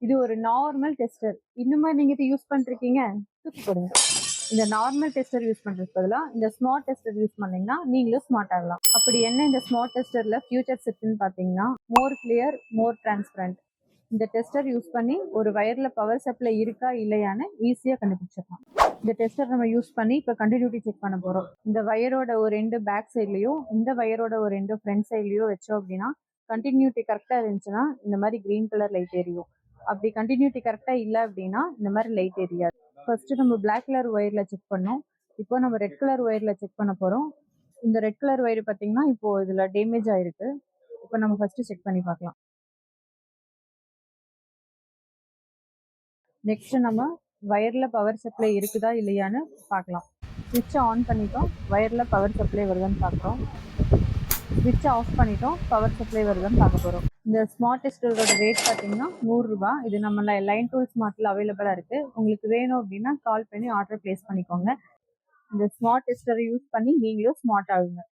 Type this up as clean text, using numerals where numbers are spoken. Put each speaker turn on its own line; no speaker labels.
இது ஒரு normal tester. இன்னுமா நீங்க இதை யூஸ் பண்ணிருக்கீங்க? தூக்கி போடுங்க. இந்த நார்மல் டெஸ்டர் யூஸ் பண்றதுக்கு பதிலா இந்த ஸ்மார்ட் டெஸ்டர் யூஸ் பண்ணீங்கன்னா நீங்களும் ஸ்மார்ட் ஆகலாம். அப்படி என்ன இந்த ஸ்மார்ட் டெஸ்டர்ல ஃபியூச்சர்ஸ் இருக்குன்னு பாத்தீங்கன்னா, மோர் கிளியர், மோர் டிரான்ஸ்பரண்ட். இந்த டெஸ்டர் யூஸ் பண்ணி ஒரு வயர்ல பவர் சப்ளை இருக்கா இல்லையான்னு ஈஸியா கண்டுபிடிச்சிடலாம். இந்த டெஸ்டர் நம்ம யூஸ் பண்ணி இப்போ கண்டினியூட்டி செக் பண்ண போறோம். இந்த வயரோட ஒரு எண்டு பேக் சைட்லயோ, இந்த வயரோட ஒரு எண்டு ஃப்ரண்ட் சைட்லயோ வச்சோம் அப்படின்னா கண்டினியூட்டி கரெக்டா இருந்துச்சுன்னா இந்த மாதிரி கிரீன் கலர் லைட் எரியும். அப்படி கண்டினியூட்டி கரெக்டா இல்லை அப்படின்னா இந்த மாதிரி லைட் எரியாது. ஃபர்ஸ்ட் நம்ம பிளாக் கலர் ஒயர்ல செக் பண்ணோம். இப்போ நம்ம ரெட் கலர் ஒயர்ல செக் பண்ண போறோம். இந்த ரெட் கலர் ஒயர் பார்த்தீங்கன்னா இப்போ இதுல டேமேஜ் ஆயிருக்கு. இப்போ நம்ம ஃபர்ஸ்ட் செக் பண்ணி பார்க்கலாம். நெக்ஸ்ட் நம்ம வயர்ல பவர் சப்ளை இருக்குதா இல்லையான்னு பார்க்கலாம். ஸ்விட்சை ஆன் பண்ணிட்டோம், வயர்ல பவர் சப்ளை வருதான்னு பார்க்குறோம். ஸ்விட்சை ஆஃப் பண்ணிட்டோம், பவர் சப்ளை வருதான்னு பார்க்க போகிறோம். இந்த ஸ்மார்ட் டெஸ்டரோட ரேட் பார்த்தீங்கன்னா 100 ரூபாய். இது நம்ம லைன் டூல் ஸ்மார்ட்ல அவைலபிளாக இருக்கு. உங்களுக்கு வேணும் அப்படின்னா கால் பண்ணி ஆர்டர் பிளேஸ் பண்ணிக்கோங்க. இந்த ஸ்மார்ட் டெஸ்டரை யூஸ் பண்ணி நீங்களும் ஸ்மார்ட் ஆகுங்க.